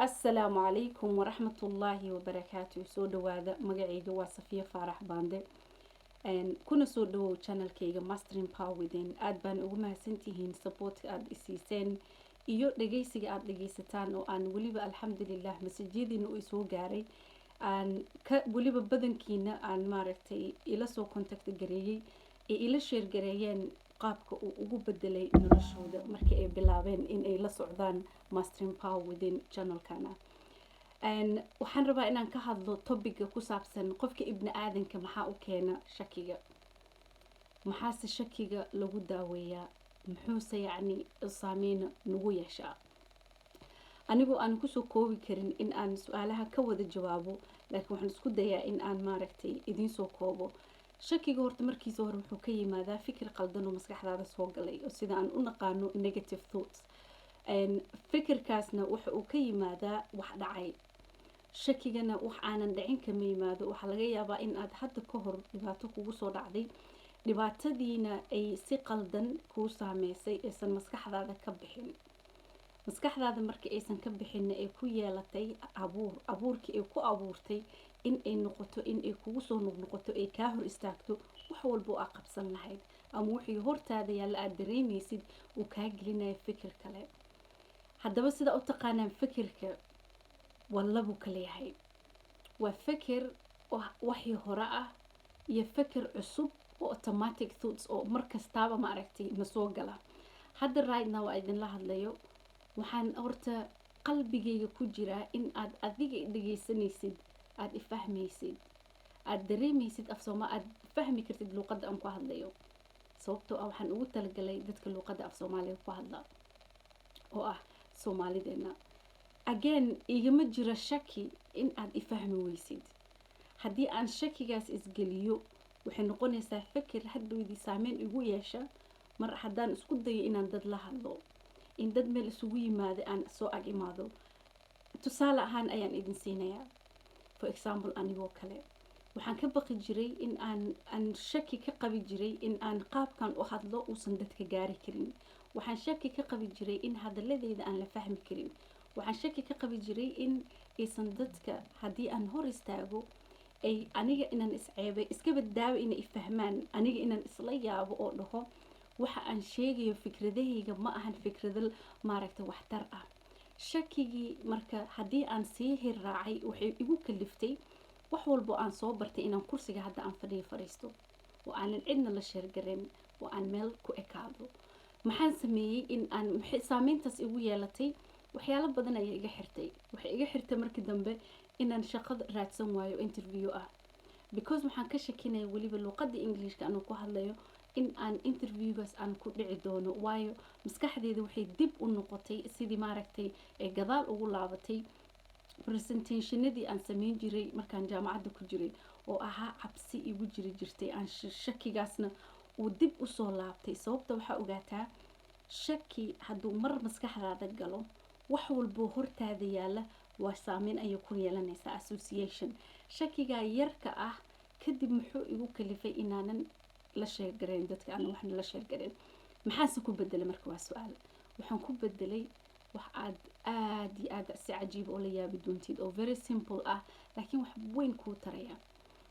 السلام عليكم ورحمة الله وبركاته. سو دوادا مقعيقا وصفية فارح باندي kuna soo dhawow channelkayga Mastering Power Within. aad baan ugu mahadsantihiin support aad isiiseen iyo dhageysiga aad dhageysataan oo aan waliba alxamdulillah masajidina uu soo gaaray aan ka waliba badankiina aan maaragtay ila soo contact gareeyay ee ila share gareeyeen qaabka uu ugu bedelay noloshooda markii ay bilaabeen in ay la socdaan Mastering Power Within channelkana. waxaan rabaa inaan ka hadlo topiga ku saabsan qofka ibni aadanka maxaa u keena shakiga, maxaase shakiga lagu daaweeyaa, muxuuse yacni saameyn nagu yeeshaa. anigoo aan kusoo koobi karin in aan su-aalaha ka wada jawaabo, laakiin waxaan isku dayaa in aan maaragtay idiin soo koobo. shakiga horta markiisa hore wuxuu ka yimaadaa fikir qaldan oo maskaxdaada soo galay oo sida aan u naqaano negative thoughts. fikirkaasna waxa uu ka yimaadaa wax dhacay. shakigana wax aanan dhicin kama yimaado. waxaa laga yaabaa in aad hadda ka hor dhibaato kugu soo dhacday, dhibaatadiina ay si qaldan kuu saameysay aysan maskaxdaada ka bixin. maskaxdaada markii aysan ka bixinna ay ku yeelatay abuurkii ay ku abuurtay in ay noqoto in ay kugu soo noqnoqoto ay kaa hor istaagto wax walba oo aad qabsan lahayd, ama wixii hortaada yaalla aad dareemaysid uu kaa gelinayo fikir kale. haddaba sida u taqaanaan fikirka wallabu kala yahay. waa fikir waxii hore ah iyo fikir cusub oo automatic thoughts oo markastaaba maaragtay na soo gala. hadda right now waa idinla hadlayo, waxaan horta qalbigayga ku jiraa in aad adiga dhageysanaysid, aad ifahmaysid, aad dareemaysid aad fahmi kartid luqadda aan ku hadlayo. sababtoo ah waxaan ugu talagalay dadka luqadda af Soomaaliga ku hadla oo ah Soomaalideena. again igama jira shaki in aad ifahmi weysid. haddii aan shakigaas isgeliyo waxay noqonaysaa fikir hadhowdii saameyn igu yeesha. mar haddaan isku dayo inaan dad la hadlo, in dad meel isugu yimaado aan soo ag imaado, tusaale ahaan ayaan idin siinayaa. for example anigoo kale waxaan ka baqi jiray in aan shaki ka qabi jiray in aan qaabkan u hadlo uusan dadka gaari karin. waxaan shaki ka qabi jiray in hadalladeeda aan la fahmi karin. waxaan shaki ka qabi jiray in aysan dadka haddii aan hor istaago ay aniga inaan isceebay iska badaawo inay fahmaan, aniga inaan isla yaabo oo dhaho waxa aan sheegayo fikradahayga ma ahan fikrado maaragtay waxtar ah. shakigii marka haddii aan sii hirraacay waxay igu kaliftay wax walbo aan soo bartay inaan kursiga hadda aan fadhiisto oo aanan cidna la sheergarin oo aan meel ku ekaado. maxaan sameeyey in aan saameyntaas igu yeelatay waxyaalo badan ayay iga xirtay. waxay iga xirtay markii dambe inaan shaqada raadsan waayo interview ah, because waxaan ka shakinaya waliba luqadda Englishka anuu ku hadlayo in aan interviewgaas aan ku dhici doono. waayo maskaxdeeda waxay dib u noqotay sidii maaragtay ee gadaal ugu laabatay presentationadii aan sameyn jiray markaan jaamacadda ku jiray oo ahaa cabsi igu jirtay. aan shakigaasna uu dib u soo laabtay. sababta waxaa ogaataa shaki hadduu mar maskaxdaada galo wax walbo hortaada yaalla waa saameyn ayay ku yeelanaysaa, association. shakigaa yarka ah kadib muxuu igu kalifay inaanan la sheergareyn dadka, aan waxna la sheergareyn. maxaase ku bedelay marka waa su-aal. waxaan ku bedelay wax aad iyo aad si cajiib oo la yaabi doontid oo very simple ah laakiin wax weyn kuu taraya.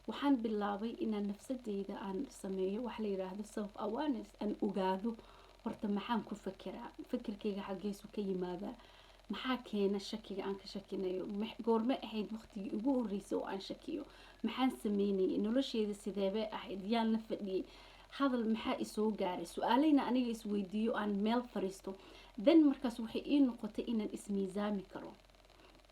waxaan bilaabay inaan nafsadeyda aan sameeyo wax la yiraahdo self awareness, aan ogaado horta maxaan ku fekeraa, fikirkayga xaggeesu ka yimaadaa, maxaa keena shakiga aan ka shakinayo, goorma ahayd waqtigii ugu horreysay oo aan shakiyo, maxaan sameynayay, nolosheeda sideebay ahayd, yaan la fadhiyay, hadal maxaa isoo gaaray, su-aaleyna aniga isweydiiyo aan meel fariisto. then markaas waxay ii noqotay inaan ismiisaami karo.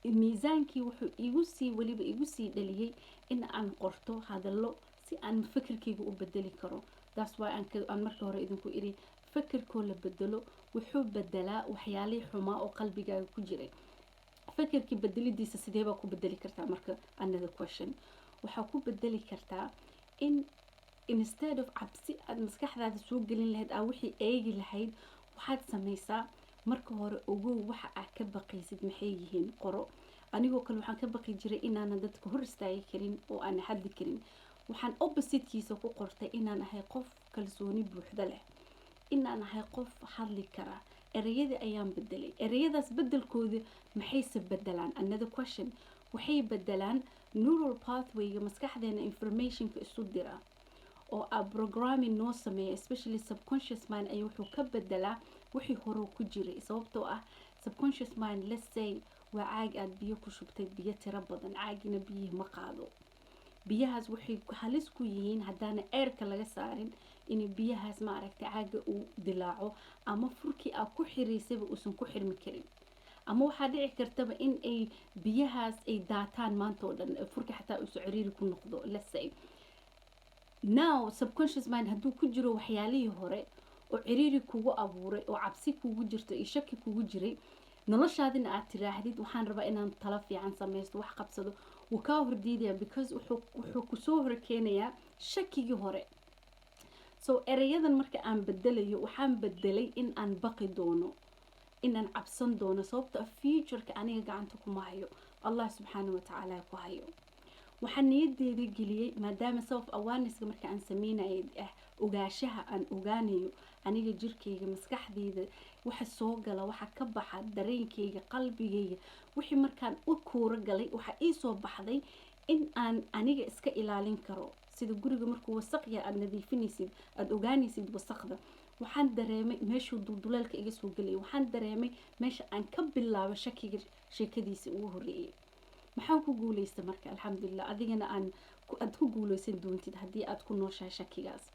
miisaankii wuxuu waliba igu sii dhaliyay in aan qorto hadallo si aan fikirkayga u bedeli karo. that's why aan marka hore idinku iri fikirkoo la bedelo wuxuu bedelaa waxyaalihii xumaa oo qalbigaaga ku jiray. fikirkii bedelidiisa sidee baa ku bedeli kartaa marka? another question. waxaa ku bedeli kartaa in instead of cabsi aad maskaxdaada soo gelin lahayd aa wixii eegi lahayd, waxaad samaysaa marka hore ogow waxa aad ka baqaysid maxay yihiin, qoro. anigoo kale waxaan ka baqi jiray inaanan dadka hor istaagi karin oo aan hadli karin. waxaan oppositekiisa ku qortay inaan ahay qof kalsooni buuxda leh, inaan ahay qof hadli kara, ereyadii ayaan bedelay. ereyadaas bedelkooda maxayse bedelaan? Another question. waxay bedelaan neural pathwayga maskaxdeena informationka isu dira oo programming noo sameeya, especially subconscious mind ay wuxuu ka bedelaa wixii hore ku jiray. sababtoo ah subconscious mind, let's say waa caag aad biyo ku shubtay, biyo tiro badan, caagina biyihii ma qaado. biyahaas waxay halis ku yihiin haddaana airka laga saarin in biyahaas ma aragtay caaga uu dilaaco, ama furkii aad ku xiriisayba uusan ku xirmi karin. ama waxaa dhici kartaba in ay biyahaas ay daataan maanta oo dhan, furkii xataa uusan ciriiri ku noqdo. let's say now subconscious mind hadduu ku jiro waxyaalihii hore oo ciriiri kugu abuuray, oo cabsi kugu jirto iyo shaki kugu jiray, noloshaadina aad tiraahdid waxaan rabaa inaan talo fiican samaysto, wax qabsado, wuu kaa hordiidaya because wuxuu kusoo horkeenayaa shakigii hore. so erayadan marka aan bedelayo, waxaan bedelay in aan baqi doono, inaan cabsan doono, sababta futureka aniga gacanta kuma hayo, allah subxaana watacaala ku hayo. waxaan niyadeeda geliyey maadaama self awareness-ka marka aan sameynayay ogaashaha aan ogaanayo aniga jirkeyga, maskaxdeyda, waxa soo gala, waxa ka baxa dareenkeyga, qalbigeyga, wixii markaan u kuura galay waxa ii soo baxday in aan aniga iska ilaalin karo. sida guriga markuu wasaq yahay aad nadiifinaysid, aad ogaanaysid wasaqda, waxaan dareemay meeshuu dulduleelka iga soo gelay, waxaan dareemay meesha aan ka bilaabo shakiga sheekadiisa ugu horeeyay. maxaan ku guulaysta marka? alxamdulillah, adigana aad ku guulaysan doontid haddii aad ku nooshahay shakigaas.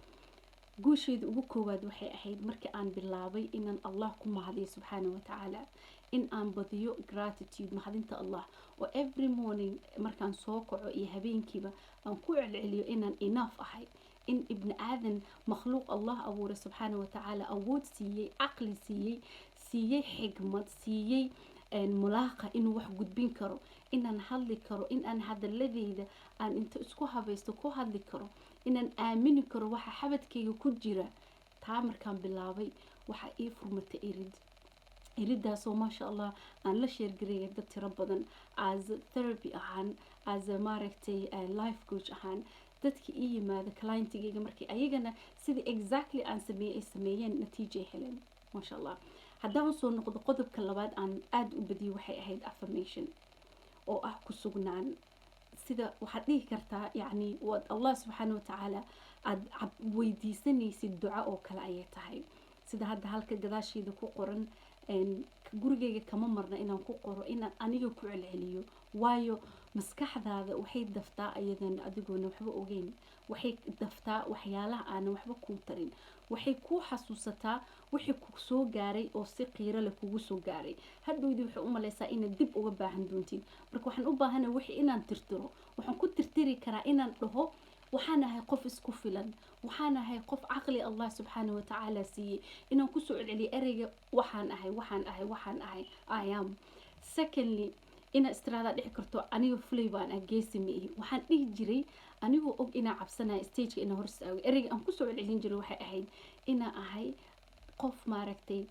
guusheeda ugu koowaad waxay ahayd markii aan bilaabay inaan allah ku mahadiyo subxaana watacaala, in aan badiyo gratitude, mahadinta allah, oo every morning markaan soo kaco iyo habeenkiiba aan ku celceliyo inaan enough ahay, in ibni aadan makhluuq allah abuuray subxaana watacaala, awood siiyey, caqli siiyey xigmad, siiyey mulaaqa inuu wax gudbin karo, inaan hadli karo, in aan hadaladeyda aan inta isku habaysto ku hadli karo, inaan aamini karo waxa xabadkeyga ku jira. taa markaan bilaabay waxa ii furmatay iridaasoo maasha allah aan la sheergareeya dad tiro badan, as therapy ahaan, as maaragtay life coach ahaan. dadkii ii yimaada clientigeyga markii ayagana sidii exactly aan sameeyey ay sameeyeen, natiijay heleen maasha allah. haddaan soo noqdo qodobka labaad aan aada u badiyay waxay ahayd affirmation, oo ah ku sugnaan. sida waxaad dhihi kartaa yacni waad allah subxaana watacaala aad weydiisanaysid duca oo kale ayay tahay. sida hadda halka gadaasheeda ku qoran, gurigeyga kama marna inaan ku qoro, inaan aniga ku celceliyo, waayo maskaxdaada waxay daftaa ayadana adigoona waxba ogeyn, waxay daftaa waxyaalaha aanan waxba kuu tarin, waxay kuu xasuusataa wixii ku soo gaaray oo si qiiro leh kugu soo gaaray. hadhowdii waxay u malaysaa inaad dib uga baahan doontid. marka waxaan u baahanahay wixii inaan tirtiro. waxaan ku tirtiri karaa inaan dhaho waxaan ahay qof isku filan, waxaan ahay qof caqli allah subxaana watacaala siiyey, inaan kusoo celceliyo ereyga waxaan ahay I am. secondly, inaa istiraada dhici karto aniga fulay baan ah, geesi ma ihi. waxaan dhihi jiray anigoo og inaa cabsanaya stageka inaa horsaago, ereyga aan kusoo celcelin jiray waxay ahayd inaa ahay qof maaragtay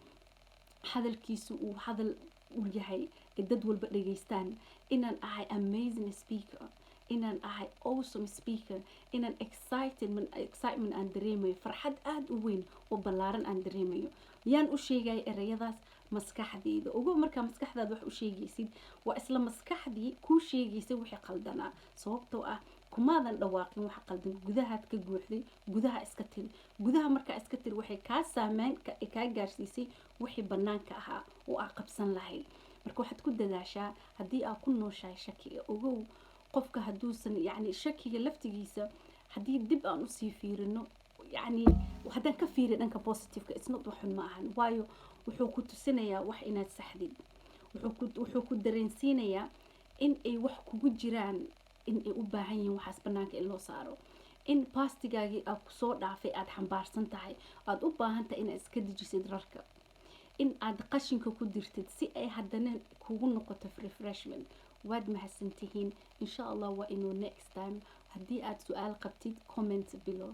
hadalkiisu uu hadal u yahay dad walba dhageystaan, inaan ahay amazing speaker, inaan ahay awesome speaker, inaan excitement aan dareemayo, farxad aada u weyn oo ballaaran aan dareemayo. yaan u sheegaya ereyadaas maskaxdeyda. ogow markaa maskaxdaada wax u sheegaysid waa isla maskaxdii kuu sheegaysa wixii qaldanaa, sababtoo ah kumaadan dhawaaqin wax qaldan, gudahaad ka guuxday, gudaha iska tiri. gudaha markaa iska tiri waxay kaa saameyn kaa gaarsiisay wixii banaanka ahaa oo aa qabsan lahayd. marka waxaad ku dadaashaa haddii aa ku nooshahay shakiga, ogow qofka hadduusan yacni shakiga laftigiisa haddii dib aan usii fiirino, yacni haddaan ka fiiri dhanka positiveka isnot waxun ma ahan, waayo wuxuu ku tusinayaa wax inaad saxdid, wuxuu ku dareensiinayaa in ay wax kugu jiraan, in ay u baahan yihiin waxaas banaanka in loo saaro, in bastigaagii aad kusoo dhaafay aad xambaarsan tahay, aad u baahan tahay inaad iska dejisid rarka, in aad qashinka ku dirtid si ay haddana kugu noqoto refreshment. waad mahadsantihiin insha allah. waa inuu next time. haddii aad su-aal qabtid comment below.